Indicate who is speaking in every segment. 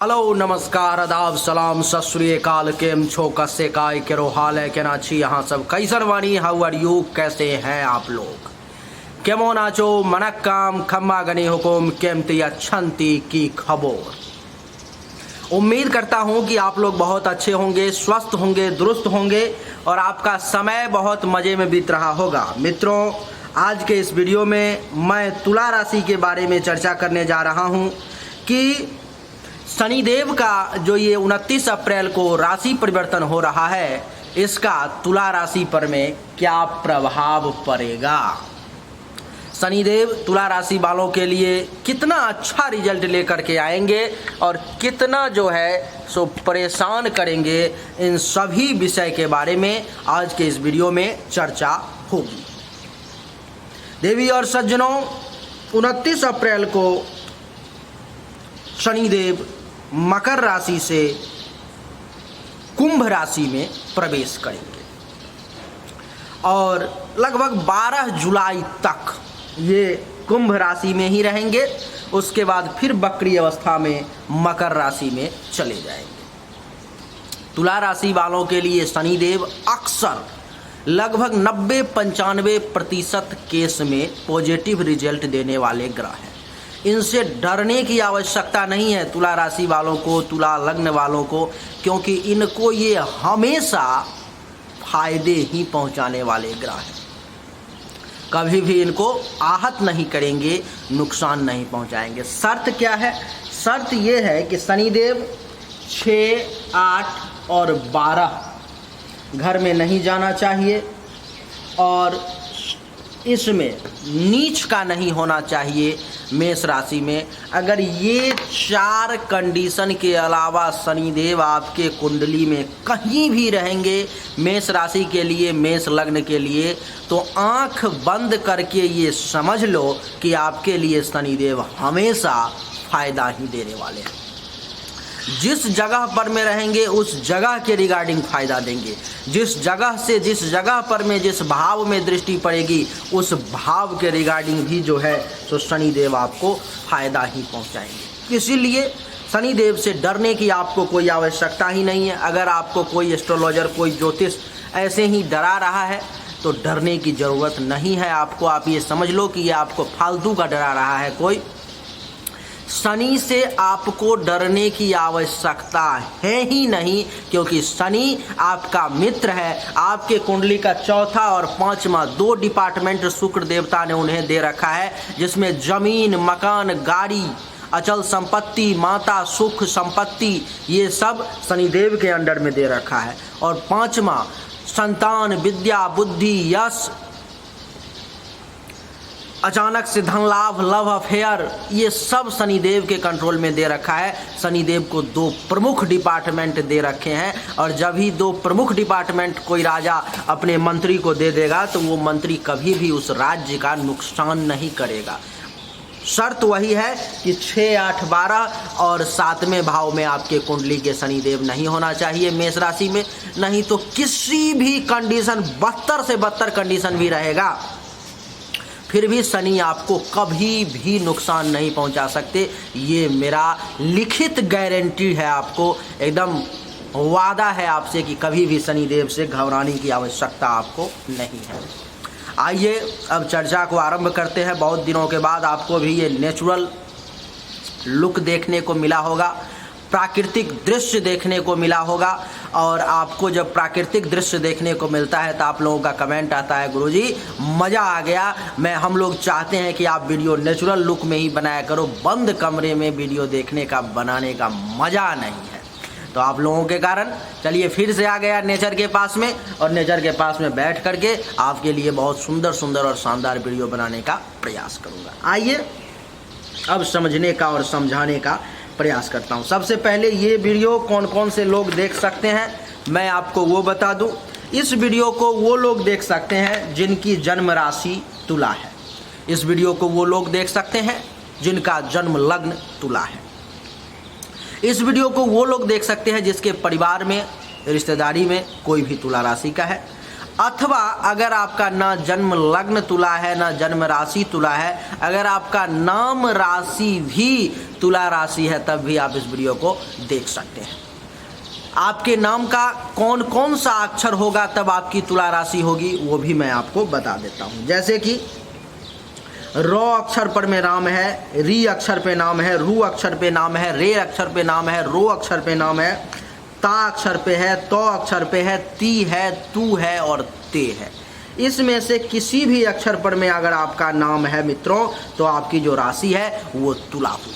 Speaker 1: Hello नमस्कार आदाब सलाम सत श्री अकाल केम छो कस्से काय केरो हाल है केना छी यहाँ सब कैसर वाणी हाउ आर यू कैसे हैं आप लोग केमो नाचो मनक्काम खम्मा गनी हुकुम केमती अच्छंती की खबर। उम्मीद करता हूँ कि आप लोग बहुत अच्छे होंगे, स्वस्थ होंगे, दुरुस्त होंगे और आपका समय बहुत मज़े में बीत रहा होगा। मित्रों, आज के इस वीडियो में मैं तुला राशि के बारे में चर्चा करने जा रहा हूँ कि शनिदेव का जो ये 29 अप्रैल को राशि परिवर्तन हो रहा है, इसका तुला राशि पर में क्या प्रभाव पड़ेगा। शनिदेव तुला राशि वालों के लिए कितना अच्छा रिजल्ट लेकर के आएंगे और कितना जो है सो परेशान करेंगे, इन सभी विषय के बारे में आज के इस वीडियो में चर्चा होगी। देवी और सज्जनों, 29 अप्रैल को शनिदेव मकर राशि से कुंभ राशि में प्रवेश करेंगे और लगभग 12 जुलाई तक ये कुंभ राशि में ही रहेंगे। उसके बाद फिर वक्री अवस्था में मकर राशि में चले जाएंगे। तुला राशि वालों के लिए शनिदेव अक्सर लगभग 90-95% केस में पॉजिटिव रिजल्ट देने वाले ग्रह हैं। इनसे डरने की आवश्यकता नहीं है तुला राशि वालों को, तुला लग्न वालों को, क्योंकि इनको ये हमेशा फायदे ही पहुंचाने वाले ग्रह हैं। कभी भी इनको आहत नहीं करेंगे, नुकसान नहीं पहुंचाएंगे। शर्त क्या है? शर्त ये है कि शनिदेव 6, 8 और 12 घर में नहीं जाना चाहिए और इसमें नीच का नहीं होना चाहिए। मेष राशि में अगर ये 4 कंडीशन के अलावा शनिदेव आपके कुंडली में कहीं भी रहेंगे, मेष राशि के लिए, मेष लग्न के लिए, तो आंख बंद करके ये समझ लो कि आपके लिए शनिदेव हमेशा फायदा ही देने वाले हैं। जिस जगह पर में रहेंगे उस जगह के रिगार्डिंग फायदा देंगे। जिस जगह से जिस जगह पर में जिस भाव में दृष्टि पड़ेगी उस भाव के रिगार्डिंग भी जो है तो शनिदेव आपको फायदा ही पहुंचाएंगे। इसीलिए शनिदेव से डरने की आपको कोई आवश्यकता ही नहीं है। अगर आपको कोई एस्ट्रोलॉजर, कोई ज्योतिष ऐसे ही डरा रहा है तो डरने की ज़रूरत नहीं है आपको। आप ये समझ लो कि ये आपको फालतू का डरा रहा है कोई। शनि से आपको डरने की आवश्यकता है ही नहीं, क्योंकि शनि आपका मित्र है। आपके कुंडली का चौथा और 5वां 2 डिपार्टमेंट शुक्र देवता ने उन्हें दे रखा है, जिसमें जमीन, मकान, गाड़ी, अचल संपत्ति, माता, सुख, संपत्ति, ये सब शनिदेव के अंडर में दे रखा है। और 5वां संतान, विद्या, बुद्धि, यश, अचानक से धन लाभ, लव अफेयर, ये सब शनिदेव के कंट्रोल में दे रखा है। शनिदेव को 2 प्रमुख डिपार्टमेंट दे रखे हैं और जब भी 2 प्रमुख डिपार्टमेंट कोई राजा अपने मंत्री को दे देगा तो वो मंत्री कभी भी उस राज्य का नुकसान नहीं करेगा। शर्त वही है कि 6, 8, 12 और 7वें भाव में आपके कुंडली के शनिदेव नहीं होना चाहिए मेष राशि में। नहीं तो किसी भी कंडीशन, 72 से 72 कंडीशन भी रहेगा, फिर भी शनि आपको कभी भी नुकसान नहीं पहुंचा सकते। ये मेरा लिखित गारंटी है, आपको एकदम वादा है आपसे कि कभी भी शनिदेव से घबराने की आवश्यकता आपको नहीं है। आइए अब चर्चा को आरंभ करते हैं। बहुत दिनों के बाद आपको भी ये नेचुरल लुक देखने को मिला होगा, प्राकृतिक दृश्य देखने को मिला होगा। और आपको जब प्राकृतिक दृश्य देखने को मिलता है तो आप लोगों का कमेंट आता है, गुरुजी मज़ा आ गया। हम लोग चाहते हैं कि आप वीडियो नेचुरल लुक में ही बनाया करो, बंद कमरे में वीडियो देखने का, बनाने का मज़ा नहीं है। तो आप लोगों के कारण चलिए फिर से आ गया नेचर के पास में, और नेचर के पास में बैठ करके आपके लिए बहुत सुंदर सुंदर और शानदार वीडियो बनाने का प्रयास करूँगा। आइए अब समझने का और समझाने का प्रयास करता हूं। सबसे पहले ये वीडियो कौन कौन से लोग देख सकते हैं मैं आपको वो बता दूं। इस वीडियो को वो लोग देख सकते हैं जिनकी जन्म राशि तुला है। इस वीडियो को वो लोग देख सकते हैं जिनका जन्म लग्न तुला है। इस वीडियो को वो लोग देख सकते हैं जिसके परिवार में, रिश्तेदारी में कोई भी तुला राशि का है। अथवा अगर आपका ना जन्म लग्न तुला है ना जन्म राशि तुला है, अगर आपका नाम राशि भी तुला राशि है, तब भी आप इस वीडियो को देख सकते हैं। आपके नाम का कौन कौन सा अक्षर होगा तब आपकी तुला राशि होगी, वो भी मैं आपको बता देता हूँ। जैसे कि र अक्षर पर में नाम है, री अक्षर पे नाम है, रू अक्षर पे नाम है, रे अक्षर पे नाम है, रो अक्षर पे नाम है, ता अक्षर पे है, तो अक्षर पे है, ती है, तू है और ते है। इसमें से किसी भी अक्षर पर में अगर आपका नाम है मित्रों, तो आपकी जो राशि है वो तुला हुई।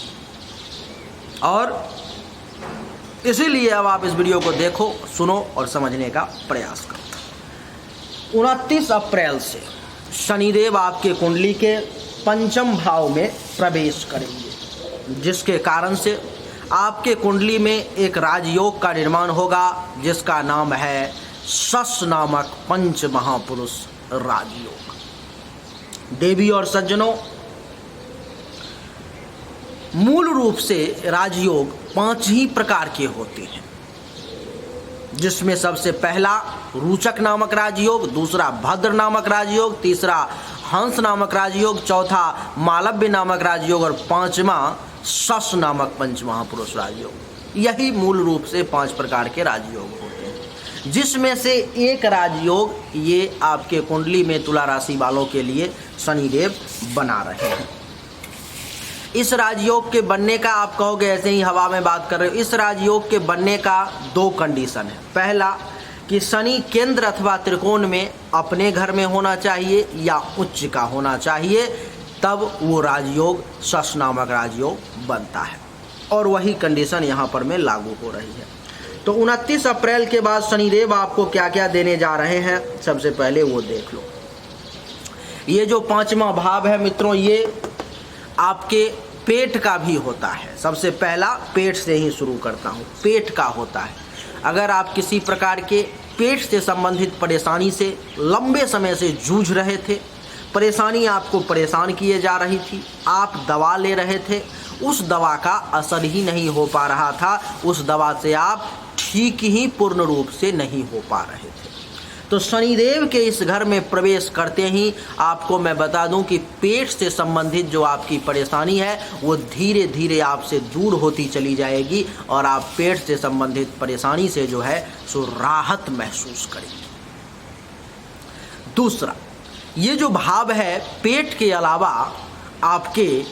Speaker 1: और इसीलिए अब आप इस वीडियो को देखो, सुनो और समझने का प्रयास करो। 29 अप्रैल से शनिदेव आपके कुंडली के पंचम भाव में प्रवेश करेंगे, जिसके कारण से आपके कुंडली में एक राजयोग का निर्माण होगा, जिसका नाम है शश नामक पंच महापुरुष राजयोग। देवी और सज्जनों, मूल रूप से राजयोग 5 ही प्रकार के होते हैं, जिसमें सबसे पहला रुचक नामक राजयोग, दूसरा भद्र नामक राजयोग, तीसरा हंस नामक राजयोग, चौथा मालव्य नामक राजयोग और पांचवा शश नामक पंच महापुरुष राजयोग। यही मूल रूप से 5 प्रकार के राजयोग होते हैं, जिसमें से एक राजयोग ये आपके कुंडली में तुला राशि वालों के लिए शनिदेव बना रहे हैं। इस राजयोग के बनने का, आप कहोगे ऐसे ही हवा में बात कर रहे हो, इस राजयोग के बनने का 2 कंडीशन है। पहला कि शनि केंद्र अथवा त्रिकोण में अपने घर में होना चाहिए या उच्च का होना चाहिए, तब वो राजयोग शश नामक राजयोग बनता है। और वही कंडीशन यहाँ पर में लागू हो रही है। तो 29 अप्रैल के बाद शनिदेव आपको क्या क्या देने जा रहे हैं, सबसे पहले वो देख लो। ये जो 5वां भाव है मित्रों, ये आपके पेट का भी होता है। सबसे पहला पेट से ही शुरू करता हूँ। पेट का होता है, अगर आप किसी प्रकार के पेट से संबंधित परेशानी से लंबे समय से जूझ रहे थे, परेशानी आपको परेशान किए जा रही थी, आप दवा ले रहे थे, उस दवा का असर ही नहीं हो पा रहा था, उस दवा से आप ठीक ही पूर्ण रूप से नहीं हो पा रहे थे, तो शनिदेव के इस घर में प्रवेश करते ही आपको मैं बता दूं कि पेट से संबंधित जो आपकी परेशानी है वो धीरे धीरे आपसे दूर होती चली जाएगी और आप पेट से संबंधित परेशानी से जो है सो राहत महसूस करेंगे। दूसरा, ये जो भाव है पेट के अलावा आपके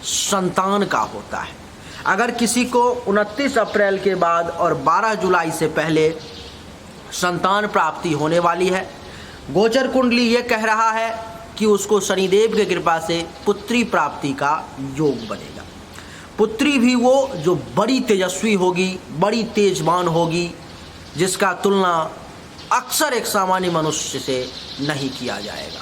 Speaker 1: संतान का होता है। अगर किसी को 29 अप्रैल के बाद और 12 जुलाई से पहले संतान प्राप्ति होने वाली है, गोचर कुंडली ये कह रहा है कि उसको शनिदेव की कृपा से पुत्री प्राप्ति का योग बनेगा। पुत्री भी वो जो बड़ी तेजस्वी होगी, बड़ी तेजवान होगी, जिसका तुलना अक्सर एक सामान्य मनुष्य से नहीं किया जाएगा।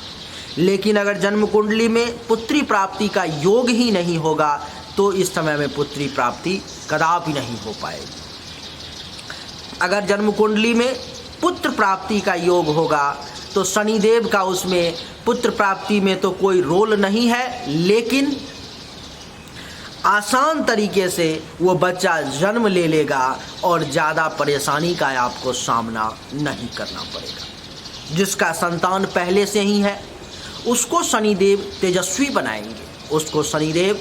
Speaker 1: लेकिन अगर जन्म कुंडली में पुत्री प्राप्ति का योग ही नहीं होगा तो इस समय में पुत्री प्राप्ति कदापि नहीं हो पाएगी। अगर जन्म कुंडली में पुत्र प्राप्ति का योग होगा तो शनिदेव का उसमें पुत्र प्राप्ति में तो कोई रोल नहीं है, लेकिन आसान तरीके से वो बच्चा जन्म ले लेगा और ज़्यादा परेशानी का आपको सामना नहीं करना पड़ेगा। जिसका संतान पहले से ही है उसको शनिदेव तेजस्वी बनाएंगे, उसको शनिदेव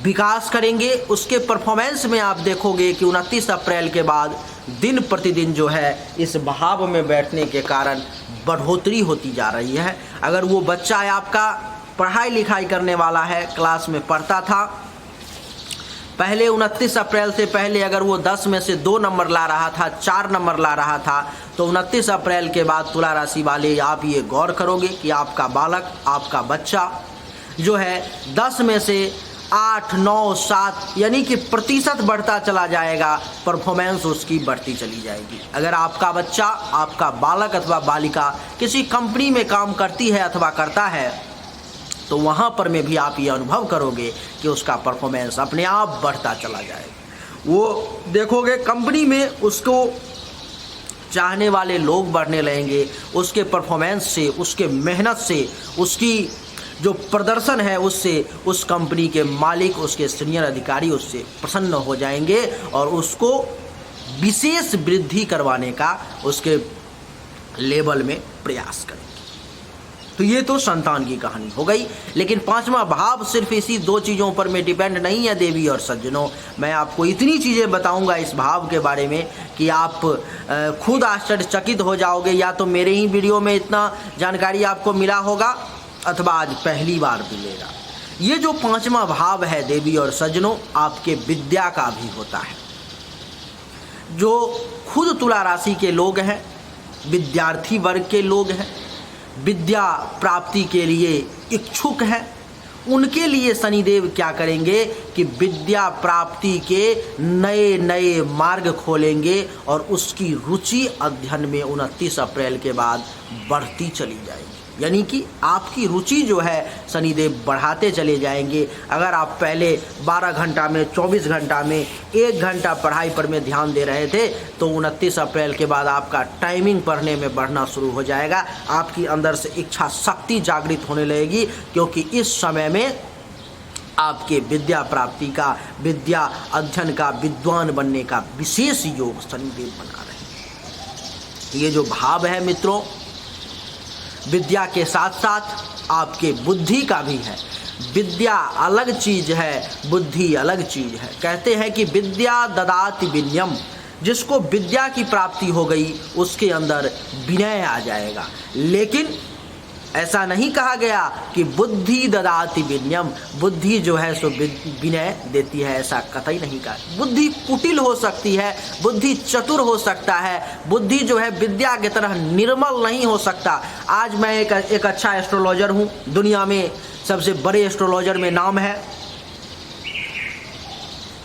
Speaker 1: विकास करेंगे। उसके परफॉर्मेंस में आप देखोगे कि 29 अप्रैल के बाद दिन प्रतिदिन जो है इस भाव में बैठने के कारण बढ़ोतरी होती जा रही है। अगर वो बच्चा आपका पढ़ाई लिखाई करने वाला है, क्लास में पढ़ता था, पहले 29 अप्रैल से पहले अगर वो 10 में से 2 नंबर ला रहा था, 4 नंबर ला रहा था, तो 29 अप्रैल के बाद तुला राशि वाले आप ये गौर करोगे कि आपका बालक, आपका बच्चा जो है 10 में से 8, 9, 7 यानी कि प्रतिशत बढ़ता चला जाएगा, परफॉर्मेंस उसकी बढ़ती चली जाएगी। अगर आपका बच्चा, आपका बालक अथवा बालिका किसी कंपनी में काम करती है अथवा करता है तो वहाँ पर में भी आप ये अनुभव करोगे कि उसका परफॉर्मेंस अपने आप बढ़ता चला जाएगा। वो देखोगे कंपनी में उसको चाहने वाले लोग बढ़ने लगेंगे, उसके परफॉर्मेंस से, उसके मेहनत से, उसकी जो प्रदर्शन है उससे उस कंपनी के मालिक, उसके सीनियर अधिकारी उससे प्रसन्न हो जाएंगे और उसको विशेष वृद्धि करवाने का, उसके लेवल में प्रयास करेंगे। तो ये तो संतान की कहानी हो गई। लेकिन पांचवा भाव सिर्फ इसी दो चीज़ों पर में डिपेंड नहीं है देवी और सज्जनों। मैं आपको इतनी चीज़ें बताऊंगा इस भाव के बारे में कि आप खुद आश्चर्यचकित हो जाओगे। या तो मेरे ही वीडियो में इतना जानकारी आपको मिला होगा अथवा आज पहली बार मिलेगा। ये जो पांचवा भाव है देवी और सज्जनों, आपके विद्या का भी होता है। जो खुद तुला राशि के लोग हैं, विद्यार्थी वर्ग के लोग हैं, विद्या प्राप्ति के लिए इच्छुक हैं, उनके लिए शनिदेव क्या करेंगे कि विद्या प्राप्ति के नए नए मार्ग खोलेंगे और उसकी रुचि अध्ययन में 29 अप्रैल के बाद बढ़ती चली जाएगी। यानी कि आपकी रुचि जो है शनिदेव बढ़ाते चले जाएंगे। अगर आप पहले 12 घंटा में, 24 घंटा में 1 घंटा पढ़ाई पर में ध्यान दे रहे थे तो 29 अप्रैल के बाद आपका टाइमिंग पढ़ने में बढ़ना शुरू हो जाएगा। आपकी अंदर से इच्छा शक्ति जागृत होने लगेगी, क्योंकि इस समय में आपके विद्या प्राप्ति का, विद्या अध्ययन का, विद्वान बनने का विशेष योग शनिदेव बना रहे हैं। ये जो भाव है मित्रों, विद्या के साथ साथ आपके बुद्धि का भी है। विद्या अलग चीज़ है, बुद्धि अलग चीज़ है। कहते हैं कि विद्या ददाति विनयम, जिसको विद्या की प्राप्ति हो गई उसके अंदर विनय आ जाएगा। लेकिन ऐसा नहीं कहा गया कि बुद्धि ददाति विनयम, बुद्धि जो है सो विनय देती है, ऐसा कतई नहीं कहा। बुद्धि कुटिल हो सकती है, बुद्धि चतुर हो सकता है, बुद्धि जो है विद्या की तरह निर्मल नहीं हो सकता। आज मैं एक अच्छा एस्ट्रोलॉजर हूँ, दुनिया में सबसे बड़े एस्ट्रोलॉजर में नाम है।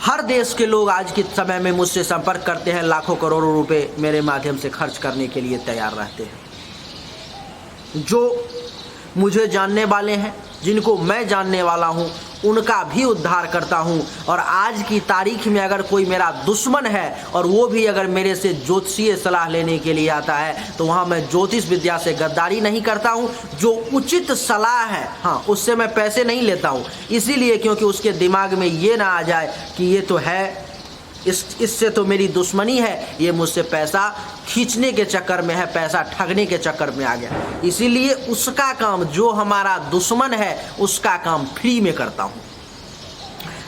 Speaker 1: हर देश के लोग आज के समय में मुझसे संपर्क करते हैं, लाखों करोड़ों रुपए मेरे माध्यम से खर्च करने के लिए तैयार रहते हैं। जो मुझे जानने वाले हैं, जिनको मैं जानने वाला हूं, उनका भी उद्धार करता हूं। और आज की तारीख में अगर कोई मेरा दुश्मन है और वो भी अगर मेरे से ज्योतिषीय सलाह लेने के लिए आता है तो वहां मैं ज्योतिष विद्या से गद्दारी नहीं करता हूं। जो उचित सलाह है, हाँ, उससे मैं पैसे नहीं लेता हूं, इसीलिए क्योंकि उसके दिमाग में ये ना आ जाए कि ये तो है, इससे तो मेरी दुश्मनी है, ये मुझसे पैसा खींचने के चक्कर में है, पैसा ठगने के चक्कर में आ गया। इसीलिए उसका काम, जो हमारा दुश्मन है उसका काम फ्री में करता हूँ,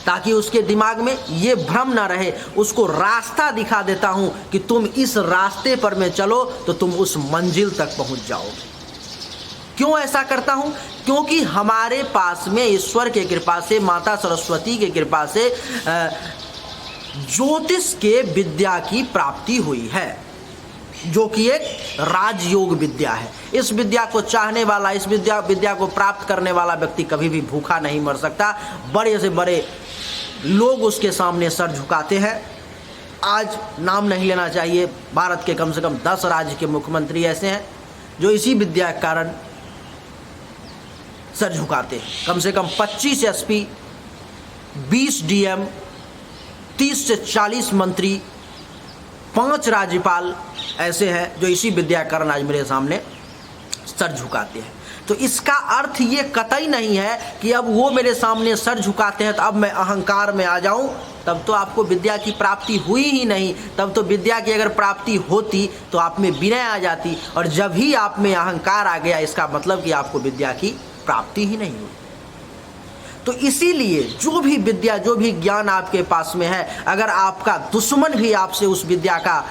Speaker 1: ताकि उसके दिमाग में ये भ्रम ना रहे। उसको रास्ता दिखा देता हूँ कि तुम इस रास्ते पर में चलो तो तुम उस मंजिल तक पहुँच जाओगे। क्यों ऐसा करता हूँ? क्योंकि हमारे पास में ईश्वर के कृपा से, माता सरस्वती के कृपा से ज्योतिष के विद्या की प्राप्ति हुई है, जो कि एक राजयोग विद्या है। इस विद्या को चाहने वाला, इस विद्या को प्राप्त करने वाला व्यक्ति कभी भी भूखा नहीं मर सकता। बड़े से बड़े लोग उसके सामने सर झुकाते हैं। आज नाम नहीं लेना चाहिए, भारत के कम से कम 10 राज्य के मुख्यमंत्री ऐसे हैं जो इसी विद्या के कारण सर झुकाते हैं। कम से कम 25 एसपी, 20 डीएम, 30 से 40 मंत्री, 5 राज्यपाल ऐसे हैं जो इसी विद्या के कारण आज मेरे सामने सर झुकाते हैं। तो इसका अर्थ ये कतई नहीं है कि अब वो मेरे सामने सर झुकाते हैं तो अब मैं अहंकार में आ जाऊं। तब तो आपको विद्या की प्राप्ति हुई ही नहीं। तब तो विद्या की अगर प्राप्ति होती तो आप में विनय आ जाती, और जब ही आप में अहंकार आ गया इसका मतलब कि आपको विद्या की प्राप्ति ही नहीं हुई। तो इसीलिए जो भी विद्या, जो भी ज्ञान आपके पास में है, अगर आपका दुश्मन भी आपसे उस विद्या का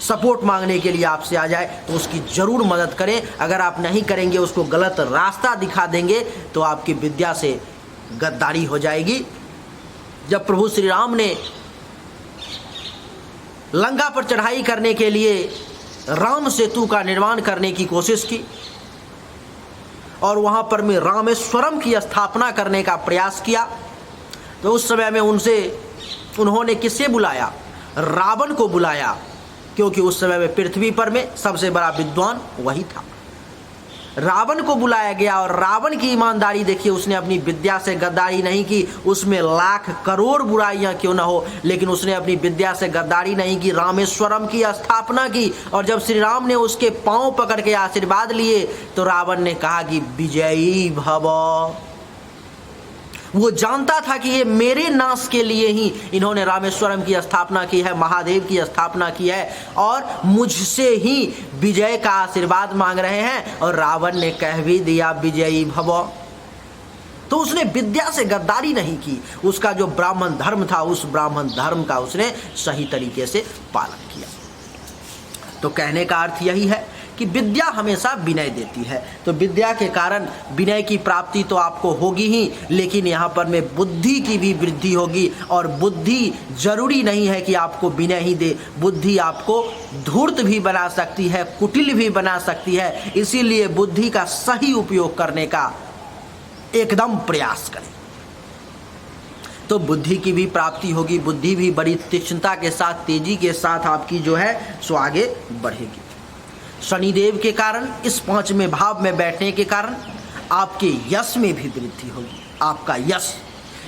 Speaker 1: सपोर्ट मांगने के लिए आपसे आ जाए तो उसकी जरूर मदद करें। अगर आप नहीं करेंगे, उसको गलत रास्ता दिखा देंगे तो आपकी विद्या से गद्दारी हो जाएगी। जब प्रभु श्री राम ने लंका पर चढ़ाई करने के लिए राम सेतु का निर्माण करने की कोशिश की और वहाँ पर में रामेश्वरम की स्थापना करने का प्रयास किया, तो उस समय में उन्होंने किसे बुलाया? रावण को बुलाया, क्योंकि उस समय में पृथ्वी पर में सबसे बड़ा विद्वान वही था। रावण को बुलाया गया और रावण की ईमानदारी देखिए, उसने अपनी विद्या से गद्दारी नहीं की। उसमें लाख करोड़ बुराइयां क्यों ना हो, लेकिन उसने अपनी विद्या से गद्दारी नहीं की, रामेश्वरम की स्थापना की। और जब श्री राम ने उसके पांव पकड़ के आशीर्वाद लिए तो रावण ने कहा कि विजयी भव। वो जानता था कि ये मेरे नाश के लिए ही इन्होंने रामेश्वरम की स्थापना की है, महादेव की स्थापना की है और मुझसे ही विजय का आशीर्वाद मांग रहे हैं। और रावण ने कह भी दिया विजयी भव। तो उसने विद्या से गद्दारी नहीं की, उसका जो ब्राह्मण धर्म था उस ब्राह्मण धर्म का उसने सही तरीके से पालन किया। तो कहने का अर्थ यही है कि विद्या हमेशा विनय देती है। तो विद्या के कारण विनय की प्राप्ति तो आपको होगी ही, लेकिन यहाँ पर में बुद्धि की भी वृद्धि होगी। और बुद्धि जरूरी नहीं है कि आपको विनय ही दे, बुद्धि आपको धूर्त भी बना सकती है, कुटिल भी बना सकती है। इसीलिए बुद्धि का सही उपयोग करने का एकदम प्रयास करें तो बुद्धि की भी प्राप्ति होगी। बुद्धि भी बड़ी तीक्ष्णता के साथ, तेजी के साथ आपकी जो है सो आगे बढ़ेगी। शनिदेव के कारण, इस 5वें भाव में बैठने के कारण आपके यश में भी वृद्धि होगी। आपका यश,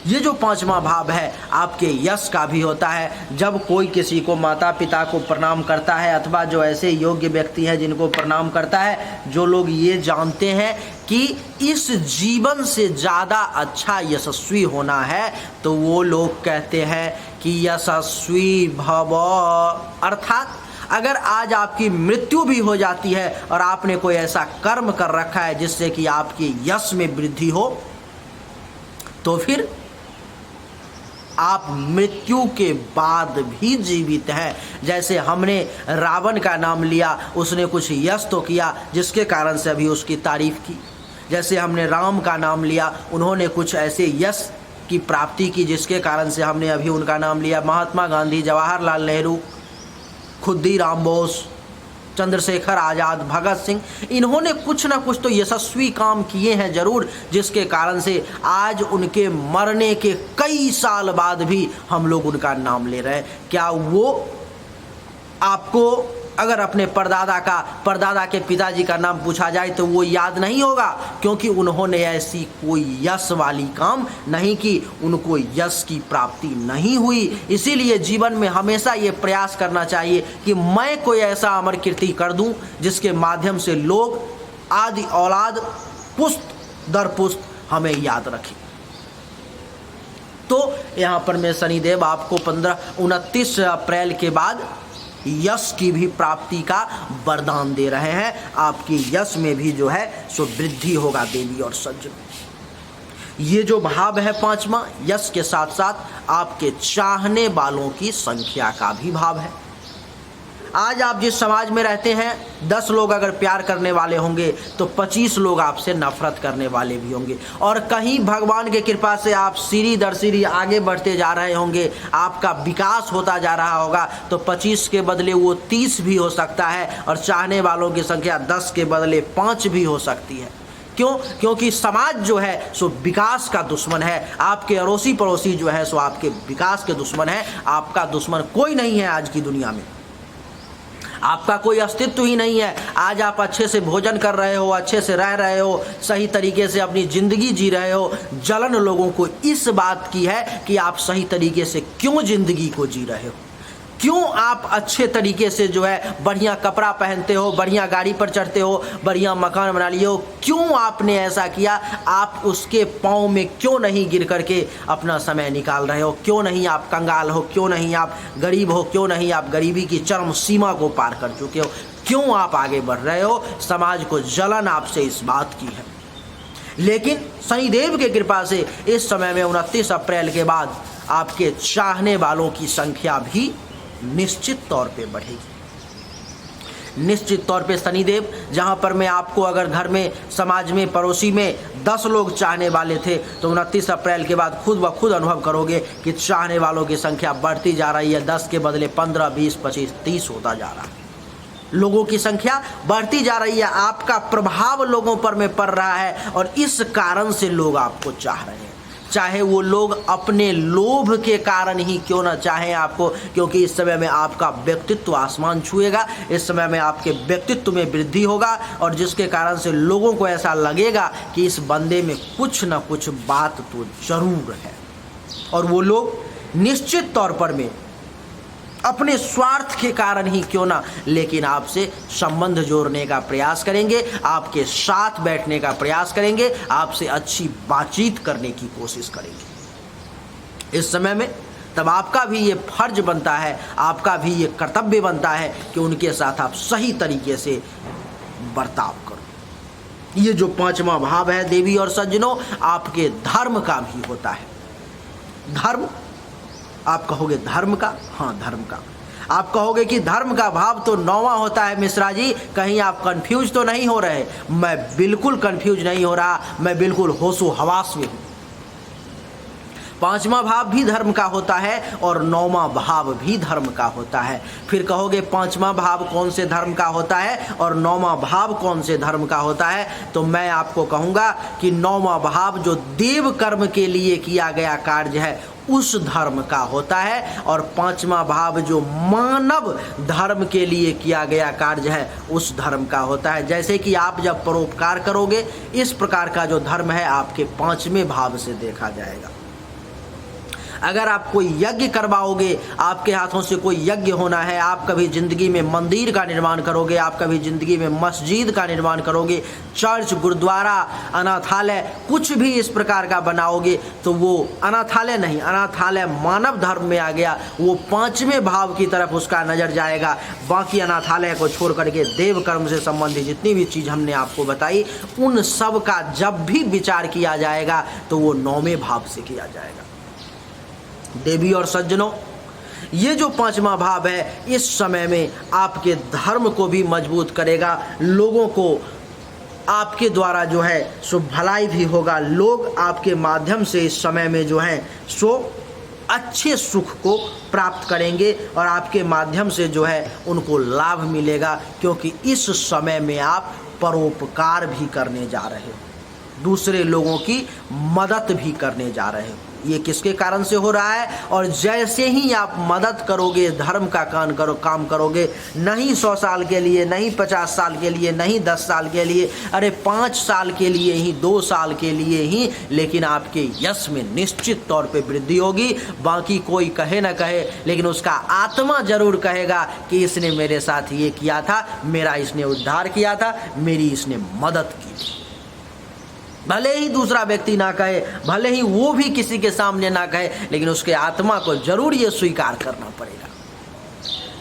Speaker 1: ये जो 5वां भाव है आपके यश का भी होता है। जब कोई किसी को, माता पिता को प्रणाम करता है अथवा जो ऐसे योग्य व्यक्ति हैं जिनको प्रणाम करता है, जो लोग ये जानते हैं कि इस जीवन से ज़्यादा अच्छा यशस्वी होना है, तो वो लोग कहते हैं कि यशस्वी भव। अर्थात अगर आज आपकी मृत्यु भी हो जाती है और आपने कोई ऐसा कर्म कर रखा है जिससे कि आपकी यश में वृद्धि हो, तो फिर आप मृत्यु के बाद भी जीवित हैं। जैसे हमने रावण का नाम लिया, उसने कुछ यश तो किया जिसके कारण से अभी उसकी तारीफ की। जैसे हमने राम का नाम लिया, उन्होंने कुछ ऐसे यश की प्राप्ति की जिसके कारण से हमने अभी उनका नाम लिया। महात्मा गांधी, जवाहरलाल नेहरू, खुद्दीराम बोस, चंद्रशेखर आज़ाद, भगत सिंह, इन्होंने कुछ ना कुछ तो यशस्वी काम किए हैं जरूर, जिसके कारण से आज उनके मरने के कई साल बाद भी हम लोग उनका नाम ले रहे हैं। क्या वो आपको अगर अपने परदादा के पिताजी का नाम पूछा जाए तो वो याद नहीं होगा, क्योंकि उन्होंने ऐसी कोई यश वाली काम नहीं की, उनको यश की प्राप्ति नहीं हुई। इसीलिए जीवन में हमेशा ये प्रयास करना चाहिए कि मैं कोई ऐसा अमर कीर्ति कर दूं जिसके माध्यम से लोग आदि औलाद पुस्त दर पुस्त हमें याद रखें। तो यहाँ पर मैं शनिदेव आपको 29 अप्रैल के बाद यश की भी प्राप्ति का वरदान दे रहे हैं। आपकी यश में भी जो है सो वृद्धि होगा देवी और सज्जन। ये जो भाव है 5वां, यश के साथ साथ आपके चाहने वालों की संख्या का भी भाव है। आज आप जिस समाज में रहते हैं, 10 लोग अगर प्यार करने वाले होंगे तो 25 लोग आपसे नफरत करने वाले भी होंगे। और कहीं भगवान की कृपा से आप सीढ़ी दर सीढ़ी आगे बढ़ते जा रहे होंगे, आपका विकास होता जा रहा होगा, तो 25 के बदले वो 30 भी हो सकता है और चाहने वालों की संख्या 10 के बदले 5 भी हो सकती है। क्यों? क्योंकि समाज जो है सो विकास का दुश्मन है। आपके अड़ोसी पड़ोसी जो है सो आपके विकास के दुश्मन है। आपका दुश्मन कोई नहीं है आज की दुनिया में, आपका कोई अस्तित्व ही नहीं है। आज आप अच्छे से भोजन कर रहे हो, अच्छे से रह रहे हो, सही तरीके से अपनी ज़िंदगी जी रहे हो। जलन लोगों को इस बात की है कि आप सही तरीके से क्यों ज़िंदगी को जी रहे हो, क्यों आप अच्छे तरीके से जो है बढ़िया कपड़ा पहनते हो, बढ़िया गाड़ी पर चढ़ते हो, बढ़िया मकान बना लिए हो, क्यों आपने ऐसा किया? आप उसके पाँव में क्यों नहीं गिर करके अपना समय निकाल रहे हो? क्यों नहीं आप कंगाल हो? क्यों नहीं आप गरीब हो? क्यों नहीं आप गरीबी की चरम सीमा को पार कर चुके हो? क्यों आप आगे बढ़ रहे हो? समाज को जलन आपसे इस बात की है। लेकिन शनिदेव की कृपा से इस समय में 29 अप्रैल के बाद आपके चाहने वालों की संख्या भी निश्चित तौर पे बढ़ेगी। निश्चित तौर पे शनिदेव, जहां पर मैं आपको अगर घर में, समाज में, पड़ोसी में 10 लोग चाहने वाले थे, तो 29 अप्रैल के बाद खुद ब खुद अनुभव करोगे कि चाहने वालों की संख्या बढ़ती जा रही है। 10 के बदले 15, 20, 25, 30 होता जा रहा है। लोगों की संख्या बढ़ती जा रही है, आपका प्रभाव लोगों पर में पड़ रहा है और इस कारण से लोग आपको चाह रहे हैं। चाहे वो लोग अपने लोभ के कारण ही क्यों ना चाहें आपको, क्योंकि इस समय में आपका व्यक्तित्व आसमान छुएगा। इस समय में आपके व्यक्तित्व में वृद्धि होगा और जिसके कारण से लोगों को ऐसा लगेगा कि इस बंदे में कुछ ना कुछ बात तो जरूर है। और वो लोग निश्चित तौर पर में अपने स्वार्थ के कारण ही क्यों ना, लेकिन आपसे संबंध जोड़ने का प्रयास करेंगे, आपके साथ बैठने का प्रयास करेंगे, आपसे अच्छी बातचीत करने की कोशिश करेंगे। इस समय में तब आपका भी ये फर्ज बनता है, आपका भी ये कर्तव्य बनता है कि उनके साथ आप सही तरीके से बर्ताव करो। ये जो पांचवा भाव है देवी और सज्जनों, आपके धर्म का भी होता है। धर्म, आप कहोगे धर्म का, हाँ धर्म का। आप कहोगे कि धर्म का भाव तो 9वां होता है मिश्रा जी, कहीं आप कंफ्यूज तो नहीं हो रहे? मैं बिल्कुल कंफ्यूज नहीं हो रहा, मैं बिल्कुल होशो हवास में हूं। 5वां भाव भी धर्म का होता है और 9वां भाव भी धर्म का होता है। फिर कहोगे 5वां भाव कौन से धर्म का होता है और 9वां भाव कौन से धर्म का होता है? तो मैं आपको कहूँगा कि 9वां भाव जो देव कर्म के लिए किया गया कार्य है उस धर्म का होता है, और 5वां भाव जो मानव धर्म के लिए किया गया कार्य है उस धर्म का होता है। जैसे कि आप जब परोपकार करोगे, इस प्रकार का जो धर्म है आपके 5वें भाव से देखा जाएगा। अगर आप कोई यज्ञ करवाओगे, आपके हाथों से कोई यज्ञ होना है, आप कभी ज़िंदगी में मंदिर का निर्माण करोगे, आप कभी ज़िंदगी में मस्जिद का निर्माण करोगे, चर्च, गुरुद्वारा, अनाथालय, कुछ भी इस प्रकार का बनाओगे, तो वो अनाथालय नहीं, अनाथालय मानव धर्म में आ गया, वो 5वें भाव की तरफ उसका नज़र जाएगा। बाकी अनाथालय को छोड़ करके देव कर्म से संबंधित जितनी भी चीज़ हमने आपको बताई, उन सब का जब भी विचार किया जाएगा तो वो 9वें भाव से किया जाएगा। देवी और सज्जनों, ये जो 5वां भाव है इस समय में आपके धर्म को भी मजबूत करेगा, लोगों को आपके द्वारा जो है सो भलाई भी होगा, लोग आपके माध्यम से इस समय में जो है सो अच्छे सुख को प्राप्त करेंगे और आपके माध्यम से जो है उनको लाभ मिलेगा, क्योंकि इस समय में आप परोपकार भी करने जा रहे हो, दूसरे लोगों की मदद भी करने जा रहे हो। ये किसके कारण से हो रहा है? और जैसे ही आप मदद करोगे, धर्म का काम करोगे, नहीं 100 साल के लिए, नहीं 50 साल के लिए, नहीं 10 साल के लिए, अरे 5 साल के लिए ही, 2 साल के लिए ही, लेकिन आपके यश में निश्चित तौर पे वृद्धि होगी। बाकी कोई कहे ना कहे, लेकिन उसका आत्मा जरूर कहेगा कि इसने मेरे साथ ये किया था, मेरा इसने उद्धार किया था, मेरी इसने मदद की थी। भले ही दूसरा व्यक्ति ना कहे, भले ही वो भी किसी के सामने ना कहे, लेकिन उसके आत्मा को जरूर ये स्वीकार करना पड़ेगा।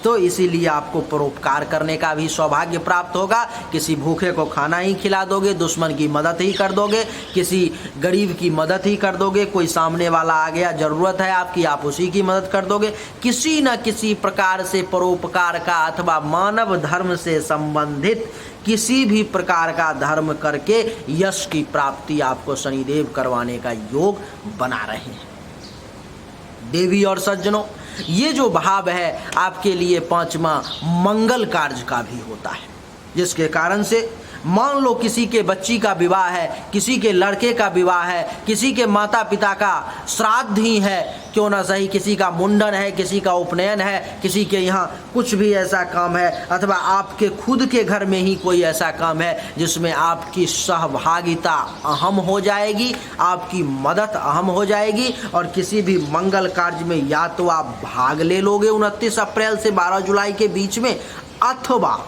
Speaker 1: तो इसीलिए आपको परोपकार करने का भी सौभाग्य प्राप्त होगा। किसी भूखे को खाना ही खिला दोगे, दुश्मन की मदद ही कर दोगे, किसी गरीब की मदद ही कर दोगे, कोई सामने वाला आ गया, ज़रूरत है आपकी, आप उसी की मदद कर दोगे। किसी न किसी प्रकार से परोपकार का अथवा मानव धर्म से संबंधित किसी भी प्रकार का धर्म करके यश की प्राप्ति आपको शनिदेव करवाने का योग बना रहे हैं। देवी और सज्जनों, ये जो भाव है आपके लिए 5वां मंगल कार्य का भी होता है, जिसके कारण से मान लो किसी के बच्ची का विवाह है, किसी के लड़के का विवाह है, किसी के माता पिता का श्राद्ध ही है क्यों ना सही, किसी का मुंडन है, किसी का उपनयन है, किसी के यहाँ कुछ भी ऐसा काम है, अथवा आपके खुद के घर में ही कोई ऐसा काम है जिसमें आपकी सहभागिता अहम हो जाएगी, आपकी मदद अहम हो जाएगी, और किसी भी मंगल कार्य में या तो आप भाग ले लोगे 29 अप्रैल से 12 जुलाई के बीच में, अथवा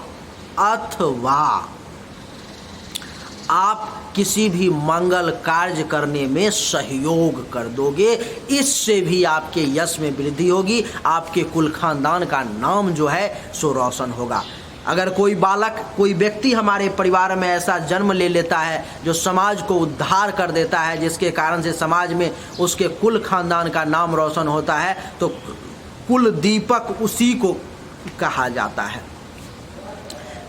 Speaker 1: आप किसी भी मंगल कार्य करने में सहयोग कर दोगे। इससे भी आपके यश में वृद्धि होगी, आपके कुल खानदान का नाम जो है सो रोशन होगा। अगर कोई बालक, कोई व्यक्ति हमारे परिवार में ऐसा जन्म ले लेता है जो समाज को उद्धार कर देता है, जिसके कारण से समाज में उसके कुल खानदान का नाम रोशन होता है, तो कुल दीपक उसी को कहा जाता है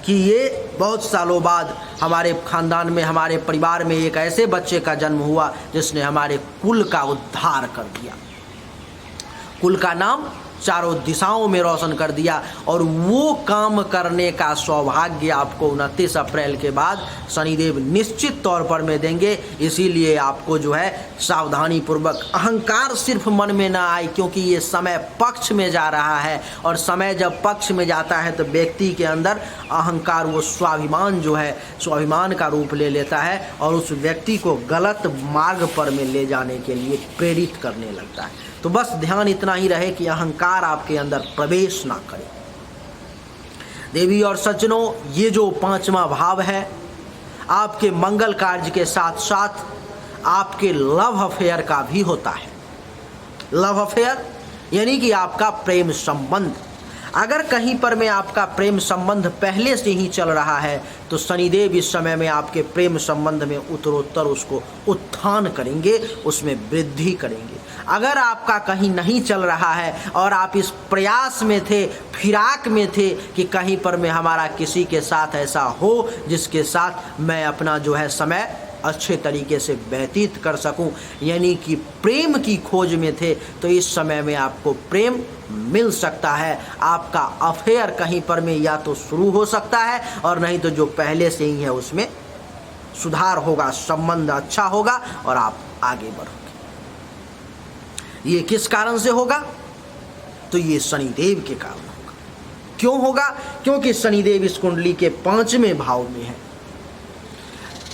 Speaker 1: कि ये बहुत सालों बाद हमारे खानदान में, हमारे परिवार में एक ऐसे बच्चे का जन्म हुआ जिसने हमारे कुल का उद्धार कर दिया, कुल का नाम चारों दिशाओं में रोशन कर दिया। और वो काम करने का सौभाग्य आपको 29 अप्रैल के बाद शनिदेव निश्चित तौर पर में देंगे। इसीलिए आपको जो है सावधानी पूर्वक, अहंकार सिर्फ मन में ना आए, क्योंकि ये समय पक्ष में जा रहा है, और समय जब पक्ष में जाता है तो व्यक्ति के अंदर अहंकार, वो स्वाभिमान जो है स्वाभिमान का रूप ले लेता है और उस व्यक्ति को गलत मार्ग पर में ले जाने के लिए प्रेरित करने लगता है। तो बस ध्यान इतना ही रहे कि अहंकार आपके अंदर प्रवेश ना करे। देवी और सज्जनों, ये जो पांचवा भाव है आपके मंगल कार्य के साथ साथ आपके लव अफेयर का भी होता है। लव अफेयर यानी कि आपका प्रेम संबंध। अगर कहीं पर में आपका प्रेम संबंध पहले से ही चल रहा है तो शनिदेव इस समय में आपके प्रेम संबंध में उत्तरोत्तर उसको उत्थान करेंगे, उसमें वृद्धि करेंगे। अगर आपका कहीं नहीं चल रहा है और आप इस प्रयास में थे, फिराक में थे कि कहीं पर में हमारा किसी के साथ ऐसा हो जिसके साथ मैं अपना जो है समय अच्छे तरीके से व्यतीत कर सकूं, यानी कि प्रेम की खोज में थे, तो इस समय में आपको प्रेम मिल सकता है। आपका अफेयर कहीं पर में या तो शुरू हो सकता है और नहीं तो जो पहले से ही है उसमें सुधार होगा, संबंध अच्छा होगा और आप आगे बढ़ोगे। ये किस कारण से होगा? तो ये शनिदेव के कारण होगा। क्यों होगा? क्योंकि शनिदेव इस कुंडली के 5वें भाव में है।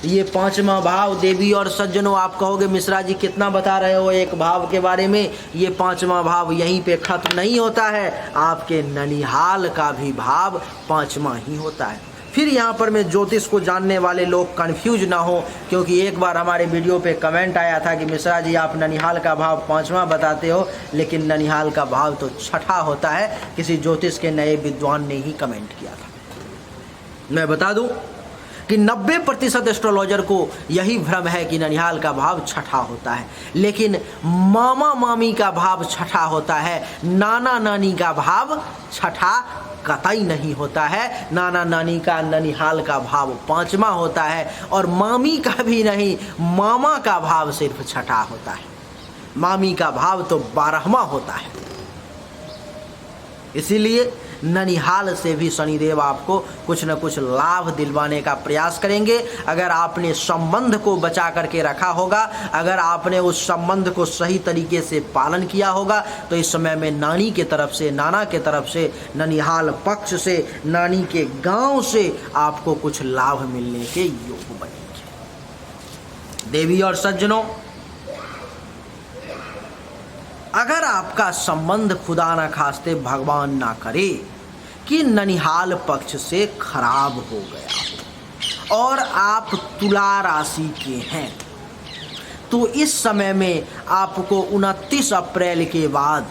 Speaker 1: ये 5वां भाव देवी और सज्जनों, आप कहोगे मिश्रा जी कितना बता रहे हो एक भाव के बारे में। ये 5वां भाव यहीं पे खत्म नहीं होता है, आपके ननिहाल का भी भाव 5वां ही होता है। फिर यहाँ पर मैं ज्योतिष को जानने वाले लोग कंफ्यूज ना हो, क्योंकि एक बार हमारे वीडियो पे कमेंट आया था कि मिश्रा जी आप ननिहाल का भाव 5वां बताते हो, लेकिन ननिहाल का भाव तो 6ठा होता है। किसी ज्योतिष के नए विद्वान ने ही कमेंट किया था। मैं बता दूं कि 90% एस्ट्रोलॉजर को यही भ्रम है कि ननिहाल का भाव 6ठा होता है, लेकिन मामा मामी का भाव 6ठा होता है, नाना नानी का भाव 6ठा कतई नहीं होता है। नाना नानी का ननिहाल का भाव 5वां होता है और मामी का भी नहीं, मामा का भाव सिर्फ 6ठा होता है। मामी का भाव तो 12वां होता है। इसीलिए ननिहाल से भी शनिदेव आपको कुछ न कुछ लाभ दिलवाने का प्रयास करेंगे। अगर आपने संबंध को बचा करके रखा होगा, अगर आपने उस संबंध को सही तरीके से पालन किया होगा, तो इस समय में नानी के तरफ से, नाना के तरफ से, ननिहाल पक्ष से, नानी के गांव से आपको कुछ लाभ मिलने के योग बनेंगे। देवी और सज्जनों, अगर आपका संबंध खुदा न खास्ते भगवान ना करे कि ननिहाल पक्ष से खराब हो गया और आप तुला राशि के हैं, तो इस समय में आपको 29 अप्रैल के बाद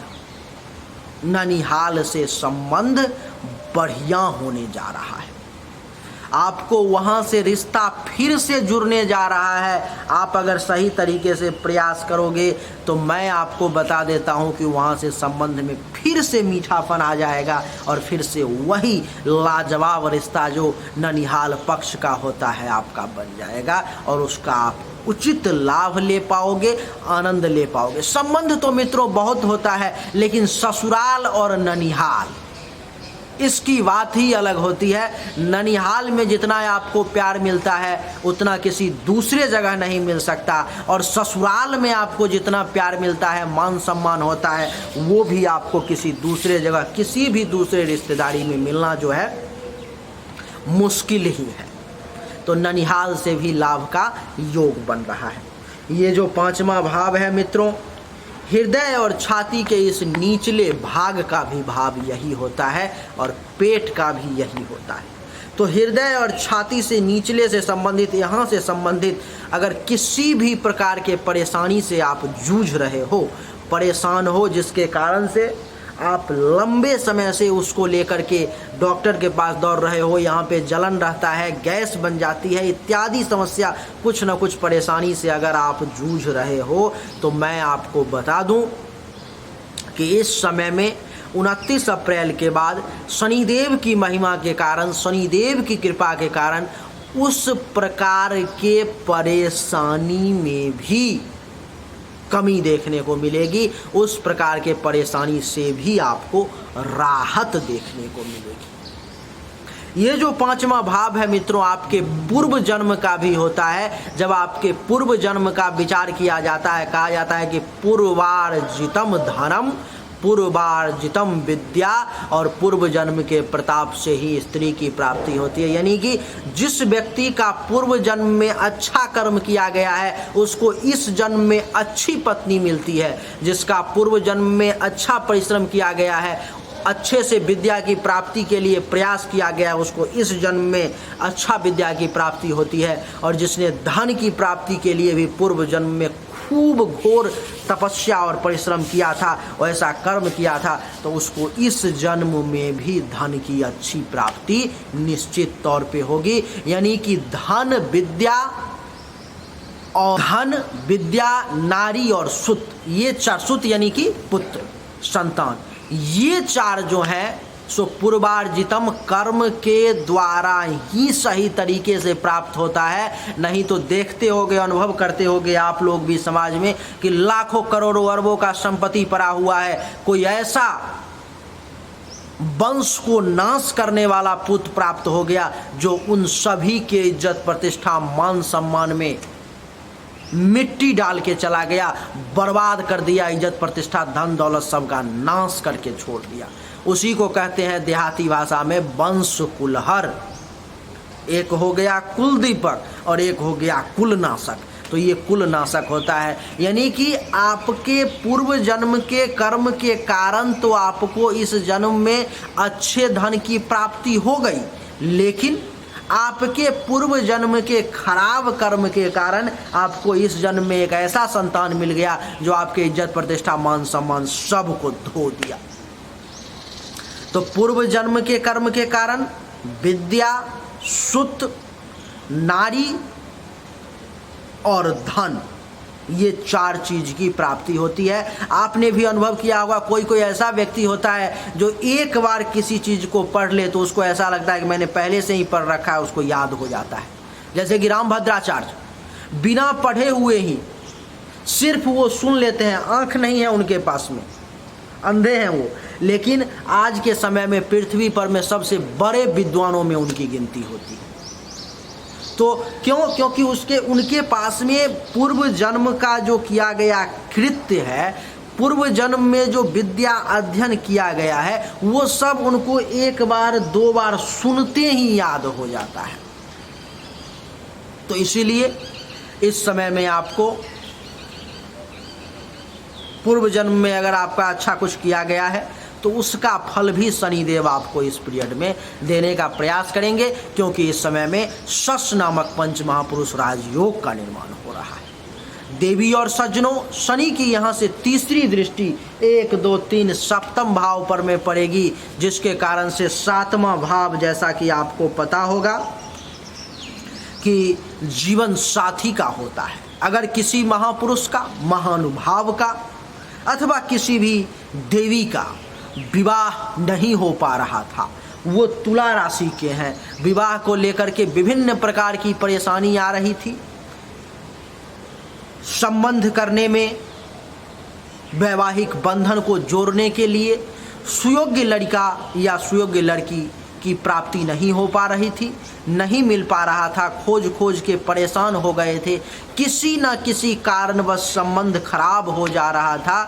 Speaker 1: ननिहाल से संबंध बढ़िया होने जा रहा है। आपको वहाँ से रिश्ता फिर से जुड़ने जा रहा है। आप अगर सही तरीके से प्रयास करोगे तो मैं आपको बता देता हूँ कि वहाँ से संबंध में फिर से मीठापन आ जाएगा और फिर से वही लाजवाब रिश्ता जो ननिहाल पक्ष का होता है आपका बन जाएगा और उसका आप उचित लाभ ले पाओगे, आनंद ले पाओगे। संबंध तो मित्रों बहुत होता है, लेकिन ससुराल और ननिहाल इसकी बात ही अलग होती है। ननिहाल में जितना आपको प्यार मिलता है उतना किसी दूसरे जगह नहीं मिल सकता, और ससुराल में आपको जितना प्यार मिलता है, मान सम्मान होता है, वो भी आपको किसी दूसरे जगह, किसी भी दूसरे रिश्तेदारी में मिलना जो है मुश्किल ही है। तो ननिहाल से भी लाभ का योग बन रहा है। ये जो 5वां भाव है मित्रों, हृदय और छाती के इस निचले भाग का भी भाव यही होता है और पेट का भी यही होता है। तो हृदय और छाती से निचले से संबंधित, यहाँ से संबंधित अगर किसी भी प्रकार के परेशानी से आप जूझ रहे हो, परेशान हो, जिसके कारण से आप लंबे समय से उसको लेकर के डॉक्टर के पास दौड़ रहे हो, यहाँ पे जलन रहता है, गैस बन जाती है, इत्यादि समस्या, कुछ न कुछ परेशानी से अगर आप जूझ रहे हो, तो मैं आपको बता दूं कि इस समय में 29 अप्रैल के बाद शनिदेव की महिमा के कारण, शनिदेव की कृपा के कारण उस प्रकार के परेशानी में भी कमी देखने को मिलेगी, उस प्रकार के परेशानी से भी आपको राहत देखने को मिलेगी। ये जो 5वां भाव है मित्रों, आपके पूर्व जन्म का भी होता है। जब आपके पूर्व जन्म का विचार किया जाता है, कहा जाता है कि पूर्वार्जितम धनम पूर्वार्जितम विद्या, और पूर्व जन्म के प्रताप से ही स्त्री की प्राप्ति होती है। यानी कि जिस व्यक्ति का पूर्व जन्म में अच्छा कर्म किया गया है उसको इस जन्म में अच्छी पत्नी मिलती है। जिसका पूर्व जन्म में अच्छा परिश्रम किया गया है, अच्छे से विद्या की प्राप्ति के लिए प्रयास किया गया, उसको इस जन्म में अच्छा विद्या की प्राप्ति होती है। और जिसने धन की प्राप्ति के लिए भी पूर्व जन्म में खूब घोर तपस्या और परिश्रम किया था, वैसा कर्म किया था, तो उसको इस जन्म में भी धन की अच्छी प्राप्ति निश्चित तौर पे होगी। यानी कि धन विद्या, नारी और सुत, ये चार, सुत यानी कि पुत्र संतान, ये चार जो हैं सो पूर्वार्जितम कर्म के द्वारा ही सही तरीके से प्राप्त होता है। नहीं तो देखते होगे, अनुभव करते होगे आप लोग भी समाज में कि लाखों करोड़ों अरबों का संपत्ति पड़ा हुआ है, कोई ऐसा वंश को नाश करने वाला पुत्र प्राप्त हो गया जो उन सभी के इज्जत प्रतिष्ठा मान सम्मान में मिट्टी डाल के चला गया, बर्बाद कर दिया, इज्जत प्रतिष्ठा धन दौलत सबका नाश करके छोड़ दिया। उसी को कहते हैं देहाती भाषा में वंश कुलहर। एक हो गया कुलदीपक और एक हो गया कुलनाशक। तो ये कुलनाशक होता है। यानी कि आपके पूर्व जन्म के कर्म के कारण तो आपको इस जन्म में अच्छे धन की प्राप्ति हो गई, लेकिन आपके पूर्व जन्म के खराब कर्म के कारण आपको इस जन्म में एक ऐसा संतान मिल गया जो आपके इज्जत प्रतिष्ठा मान सम्मान सब को धो दिया। तो पूर्व जन्म के कर्म के कारण विद्या, सुत, नारी और धन, ये चार चीज की प्राप्ति होती है। आपने भी अनुभव किया होगा, कोई कोई ऐसा व्यक्ति होता है जो एक बार किसी चीज को पढ़ ले तो उसको ऐसा लगता है कि मैंने पहले से ही पढ़ रखा है, उसको याद हो जाता है। जैसे कि रामभद्राचार्य बिना पढ़े हुए ही सिर्फ वो सुन लेते हैं, आंख नहीं है उनके पास में, अंधे हैं वो, लेकिन आज के समय में पृथ्वी पर में सबसे बड़े विद्वानों में उनकी गिनती होती है। तो क्योंकि उनके पास में पूर्व जन्म का जो किया गया कृत्य है, पूर्व जन्म में जो विद्या अध्ययन किया गया है, वो सब उनको एक बार दो बार सुनते ही याद हो जाता है। तो इसीलिए इस समय में आपको पूर्व जन्म में अगर आपका अच्छा कुछ किया गया है तो उसका फल भी शनिदेव आपको इस पीरियड में देने का प्रयास करेंगे, क्योंकि इस समय में शश नामक पंच महापुरुष राजयोग का निर्माण हो रहा है। देवी और सज्जनों, शनि की यहाँ से तीसरी दृष्टि 1, 2, 3 सप्तम भाव पर में पड़ेगी, जिसके कारण से सातवां भाव, जैसा कि आपको पता होगा कि जीवन साथी का होता है। अगर किसी महापुरुष का, महानुभाव का अथवा किसी भी देवी का विवाह नहीं हो पा रहा था, वो तुला राशि के हैं, विवाह को लेकर के विभिन्न प्रकार की परेशानी आ रही थी, संबंध करने में, वैवाहिक बंधन को जोड़ने के लिए सुयोग्य लड़का या सुयोग्य लड़की की प्राप्ति नहीं हो पा रही थी, नहीं मिल पा रहा था, खोज के परेशान हो गए थे, किसी न किसी कारणवश संबंध खराब हो जा रहा था।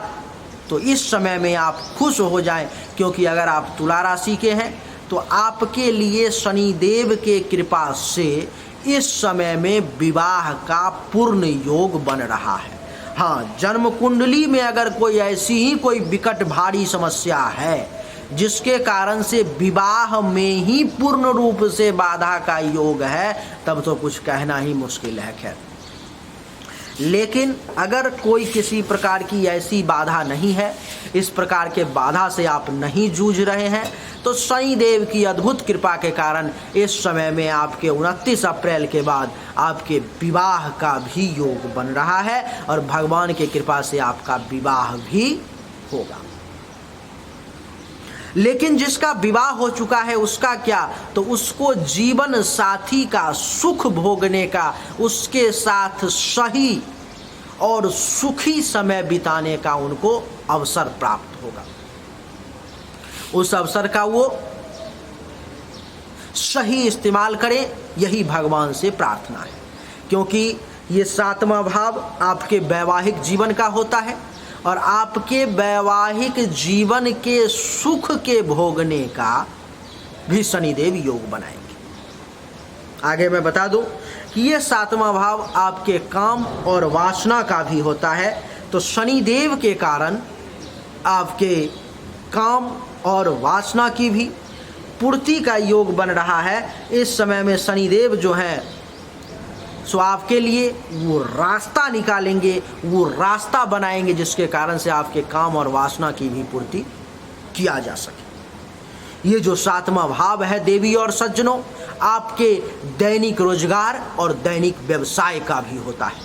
Speaker 1: तो इस समय में आप खुश हो जाएं, क्योंकि अगर आप तुला राशि के हैं तो आपके लिए शनिदेव के कृपा से इस समय में विवाह का पूर्ण योग बन रहा है। हाँ, जन्म कुंडली में अगर कोई ऐसी ही कोई विकट भारी समस्या है जिसके कारण से विवाह में ही पूर्ण रूप से बाधा का योग है, तब तो कुछ कहना ही मुश्किल है। खैर, लेकिन अगर कोई किसी प्रकार की ऐसी बाधा नहीं है, इस प्रकार के बाधा से आप नहीं जूझ रहे हैं, तो शनिदेव की अद्भुत कृपा के कारण इस समय में आपके 29 अप्रैल के बाद आपके विवाह का भी योग बन रहा है और भगवान की कृपा से आपका विवाह भी होगा। लेकिन जिसका विवाह हो चुका है उसका क्या, तो उसको जीवन साथी का सुख भोगने का, उसके साथ सही और सुखी समय बिताने का उनको अवसर प्राप्त होगा। उस अवसर का वो सही इस्तेमाल करें, यही भगवान से प्रार्थना है। क्योंकि ये सातवां भाव आपके वैवाहिक जीवन का होता है और आपके वैवाहिक जीवन के सुख के भोगने का भी शनिदेव योग बनाएंगे। आगे मैं बता दूं कि ये 7वां भाव आपके काम और वासना का भी होता है, तो शनिदेव के कारण आपके काम और वासना की भी पूर्ति का योग बन रहा है। इस समय में शनिदेव जो है सो आपके लिए वो रास्ता निकालेंगे, वो रास्ता बनाएंगे जिसके कारण से आपके काम और वासना की भी पूर्ति किया जा सके। ये जो 7वां भाव है देवी और सज्जनों, आपके दैनिक रोजगार और दैनिक व्यवसाय का भी होता है,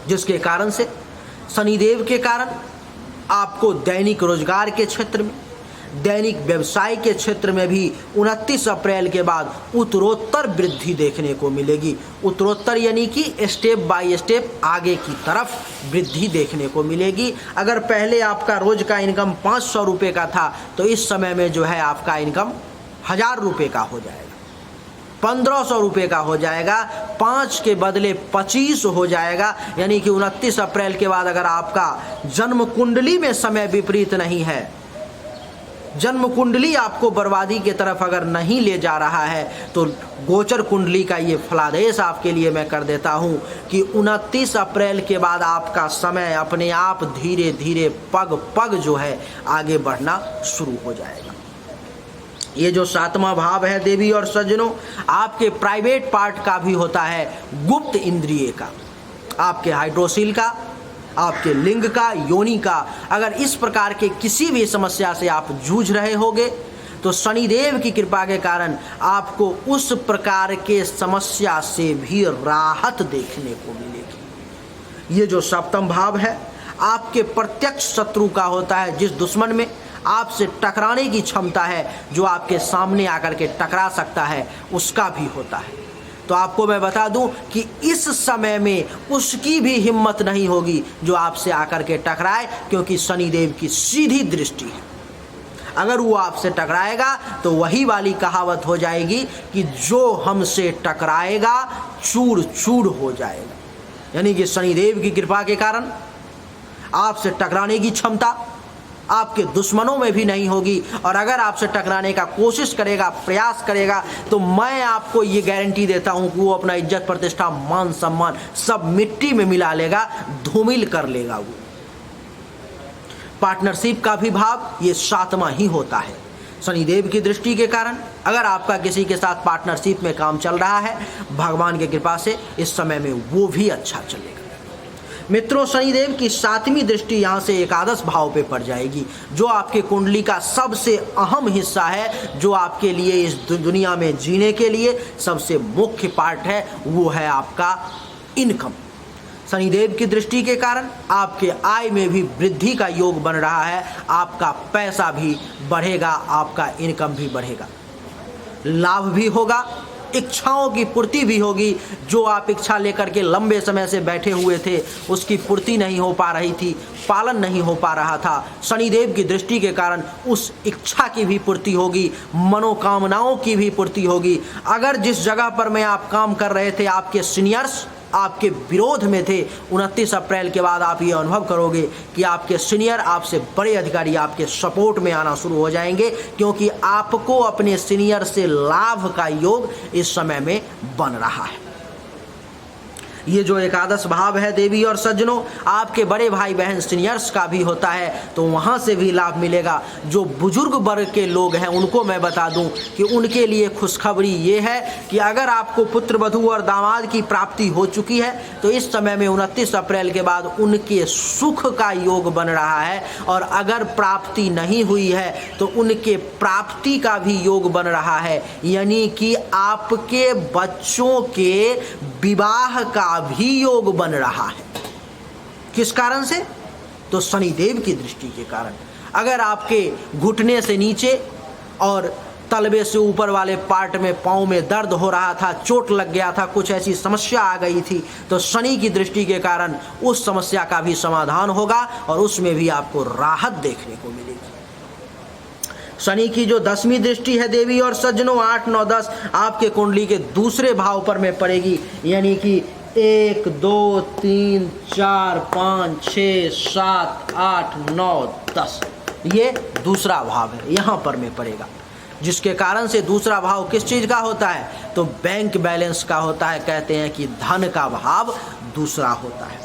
Speaker 1: जिसके कारण से शनिदेव के कारण आपको दैनिक रोजगार के क्षेत्र में, दैनिक व्यवसाय के क्षेत्र में भी 29 अप्रैल के बाद उत्तरोत्तर वृद्धि देखने को मिलेगी। उत्तरोत्तर यानी कि स्टेप बाय स्टेप आगे की तरफ वृद्धि देखने को मिलेगी। अगर पहले आपका रोज का इनकम 500 रुपये का था, तो इस समय में जो है आपका इनकम 1000 रुपये का हो जाएगा, 1500 रुपये का हो जाएगा, 5 के बदले 25 हो जाएगा। यानी कि 29 अप्रैल के बाद अगर आपका जन्म कुंडली में समय विपरीत नहीं है, जन्म कुंडली आपको बर्बादी की तरफ अगर नहीं ले जा रहा है, तो गोचर कुंडली का ये फलादेश आपके लिए मैं कर देता हूँ कि 29 अप्रैल के बाद आपका समय अपने आप धीरे धीरे पग पग जो है आगे बढ़ना शुरू हो जाएगा। ये जो 7वां भाव है देवी और सज्जनों, आपके प्राइवेट पार्ट का भी होता है, गुप्त इंद्रिय का, आपके हाइड्रोसील का, आपके लिंग का, योनि का। अगर इस प्रकार के किसी भी समस्या से आप जूझ रहे होगे, तो शनिदेव की कृपा के कारण आपको उस प्रकार के समस्या से भी राहत देखने को मिलेगी। ये जो 7वां भाव है आपके प्रत्यक्ष शत्रु का होता है, जिस दुश्मन में आपसे टकराने की क्षमता है, जो आपके सामने आकर के टकरा सकता है, उसका भी होता है। तो आपको मैं बता दूं कि इस समय में उसकी भी हिम्मत नहीं होगी जो आपसे आकर के टकराए, क्योंकि शनिदेव की सीधी दृष्टि है। अगर वो आपसे टकराएगा तो वही वाली कहावत हो जाएगी कि जो हमसे टकराएगा चूर चूर हो जाएगा। यानी कि शनिदेव की कृपा के कारण आपसे टकराने की क्षमता आपके दुश्मनों में भी नहीं होगी, और अगर आपसे टकराने का कोशिश करेगा, प्रयास करेगा, तो मैं आपको ये गारंटी देता हूं कि वो अपना इज्जत, प्रतिष्ठा, मान सम्मान सब मिट्टी में मिला लेगा, धूमिल कर लेगा। वो पार्टनरशिप का भी भाव ये 7वां ही होता है। शनिदेव की दृष्टि के कारण अगर आपका किसी के साथ पार्टनरशिप में काम चल रहा है, भगवान की कृपा से इस समय में वो भी अच्छा चलेगा। मित्रों, शनिदेव की 7वीं दृष्टि यहाँ से एकादश भाव पे पड़ जाएगी, जो आपके कुंडली का सबसे अहम हिस्सा है, जो आपके लिए इस दुनिया में जीने के लिए सबसे मुख्य पार्ट है, वो है आपका इनकम। शनिदेव की दृष्टि के कारण आपके आय में भी वृद्धि का योग बन रहा है, आपका पैसा भी बढ़ेगा, आपका इनकम भी बढ़ेगा, लाभ भी होगा, इच्छाओं की पूर्ति भी होगी। जो आप इच्छा लेकर के लंबे समय से बैठे हुए थे, उसकी पूर्ति नहीं हो पा रही थी, पालन नहीं हो पा रहा था, शनिदेव की दृष्टि के कारण उस इच्छा की भी पूर्ति होगी, मनोकामनाओं की भी पूर्ति होगी। अगर जिस जगह पर में आप काम कर रहे थे आपके सीनियर्स आपके विरोध में थे, 29 अप्रैल के बाद आप ये अनुभव करोगे कि आपके सीनियर, आपसे बड़े अधिकारी आपके सपोर्ट में आना शुरू हो जाएंगे, क्योंकि आपको अपने सीनियर से लाभ का योग इस समय में बन रहा है। ये जो एकादश भाव है देवी और सज्जनों, आपके बड़े भाई बहन सीनियर्स का भी होता है, तो वहाँ से भी लाभ मिलेगा। जो बुजुर्ग वर्ग के लोग हैं उनको मैं बता दूं कि उनके लिए खुशखबरी ये है कि अगर आपको पुत्र वधू और दामाद की प्राप्ति हो चुकी है, तो इस समय में 29 अप्रैल के बाद उनके सुख का योग बन रहा है, और अगर प्राप्ति नहीं हुई है तो उनके प्राप्ति का भी योग बन रहा है। यानी कि आपके बच्चों के विवाह का भी योग बन रहा है। किस कारण से? तो शनिदेव की दृष्टि के कारण। अगर आपके घुटने से नीचे और तलबे से ऊपर वाले पार्ट में पाँव में दर्द हो रहा था, चोट लग गया था, कुछ ऐसी समस्या आ गई थी, तो शनि की दृष्टि के कारण उस समस्या का भी समाधान होगा और उसमें भी आपको राहत देखने को मिलेगी। शनि की जो 10वीं दृष्टि है देवी और सज्जनों, 8, 9, 10 आपके कुंडली के दूसरे भाव पर में पड़ेगी, यानी कि 1 2 3 4 5 6 7 8 9 10, ये दूसरा भाव है, यहाँ पर में पड़ेगा, जिसके कारण से दूसरा भाव किस चीज़ का होता है, तो बैंक बैलेंस का होता है। कहते हैं कि धन का भाव दूसरा होता है।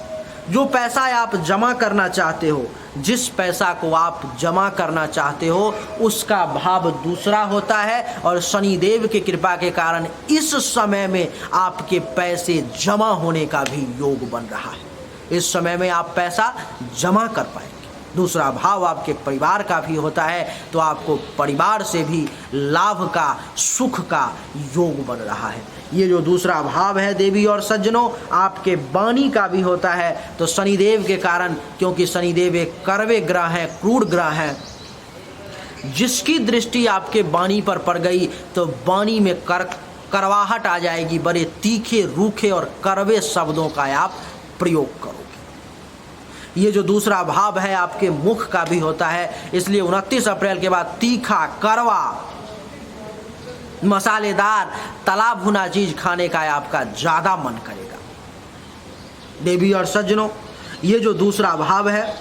Speaker 1: जो पैसा आप जमा करना चाहते हो, जिस पैसा को आप जमा करना चाहते हो, उसका भाव दूसरा होता है। और शनिदेव की कृपा के कारण इस समय में आपके पैसे जमा होने का भी योग बन रहा है। इस समय में आप पैसा जमा कर पाएंगे। दूसरा भाव आपके परिवार का भी होता है, तो आपको परिवार से भी लाभ का, सुख का योग बन रहा है। ये जो दूसरा भाव है देवी और सज्जनों, आपके वाणी का भी होता है। तो शनिदेव के कारण, क्योंकि शनिदेव एक कड़वे ग्रह हैं, क्रूर ग्रह हैं, जिसकी दृष्टि आपके वाणी पर पड़ गई तो वाणी में करवाहट आ जाएगी। बड़े तीखे, रूखे और कड़वे शब्दों का आप प्रयोग करोगे। ये जो दूसरा भाव है आपके मुख का भी होता है, इसलिए 29 अप्रैल के बाद तीखा, कड़वा, मसालेदार, तला भुना चीज खाने का आपका ज्यादा मन करेगा। देवी और सज्जनों, ये जो दूसरा भाव है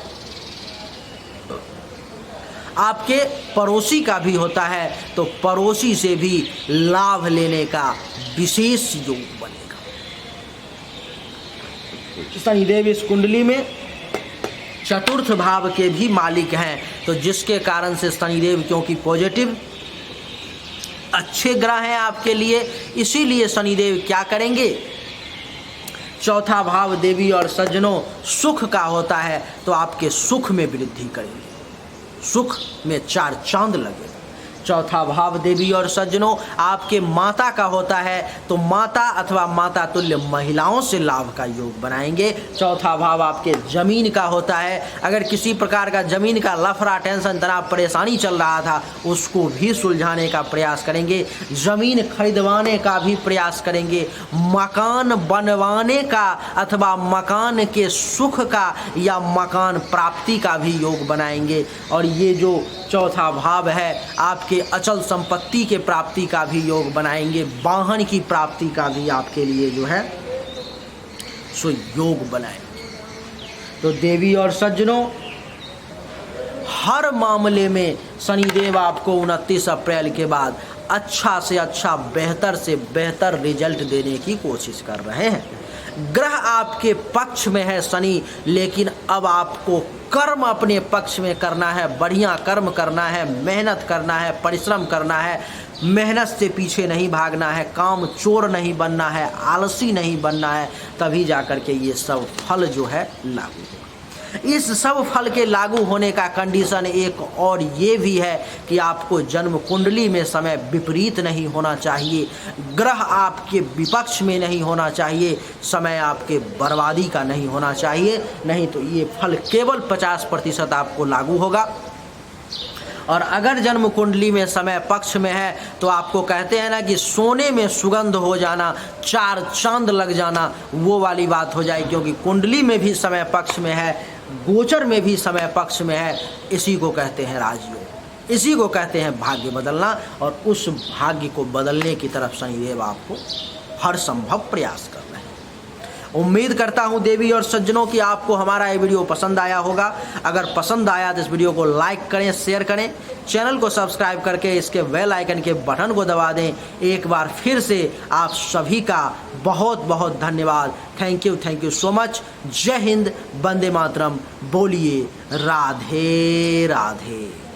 Speaker 1: आपके पड़ोसी का भी होता है, तो पड़ोसी से भी लाभ लेने का विशेष योग बनेगा। शनिदेव इस कुंडली में चतुर्थ भाव के भी मालिक हैं, तो जिसके कारण से शनिदेव, क्योंकि पॉजिटिव अच्छे ग्रह हैं आपके लिए, इसीलिए शनिदेव क्या करेंगे, चौथा भाव देवी और सज्जनों सुख का होता है, तो आपके सुख में वृद्धि करेंगे। सुख में 4 चांद लगे। चौथा भाव देवी और सज्जनों आपके माता का होता है, तो माता अथवा माता तुल्य महिलाओं से लाभ का योग बनाएंगे। चौथा भाव आपके जमीन का होता है। अगर किसी प्रकार का जमीन का लफड़ा, टेंशन, तनाव, परेशानी चल रहा था, उसको भी सुलझाने का प्रयास करेंगे। जमीन खरीदवाने का भी प्रयास करेंगे। मकान बनवाने का अथवा मकान के सुख का या मकान प्राप्ति का भी योग बनाएंगे। और ये जो चौथा भाव है आपके अचल संपत्ति के प्राप्ति का भी योग बनाएंगे। वाहन की प्राप्ति का भी आपके लिए जो है सो योग बनाएंगे। तो देवी और सज्जनों, हर मामले में शनिदेव आपको 29 अप्रैल के बाद अच्छा से अच्छा, बेहतर से बेहतर रिजल्ट देने की कोशिश कर रहे हैं। ग्रह आपके पक्ष में है शनि, लेकिन अब आपको कर्म अपने पक्ष में करना है। बढ़िया कर्म करना है, मेहनत करना है, परिश्रम करना है, मेहनत से पीछे नहीं भागना है, काम चोर नहीं बनना है, आलसी नहीं बनना है, तभी जाकर के ये सब फल जो है लागू होगा। इस सब फल के लागू होने का कंडीशन एक और ये भी है कि आपको जन्म कुंडली में समय विपरीत नहीं होना चाहिए, ग्रह आपके विपक्ष में नहीं होना चाहिए, समय आपके बर्बादी का नहीं होना चाहिए, नहीं तो ये फल केवल 50% आपको लागू होगा। और अगर जन्म कुंडली में समय पक्ष में है तो आपको कहते हैं ना कि सोने में सुगंध हो जाना, 4 चांद लग जाना, वो वाली बात हो जाए, क्योंकि कुंडली में भी समय पक्ष में है, गोचर में भी समय पक्ष में है। इसी को कहते हैं राजयोग, इसी को कहते हैं भाग्य बदलना। और उस भाग्य को बदलने की तरफ शनिदेव आपको हर संभव प्रयास कर रहे हैं। उम्मीद करता हूं देवी और सज्जनों कि आपको हमारा ये वीडियो पसंद आया होगा। अगर पसंद आया तो इस वीडियो को लाइक करें, शेयर करें, चैनल को सब्सक्राइब करके इसके बेल आइकन के बटन को दबा दें। एक बार फिर से आप सभी का बहुत बहुत धन्यवाद। Thank you so much. जय हिंद, वंदे मातरम। बोलिए राधे राधे।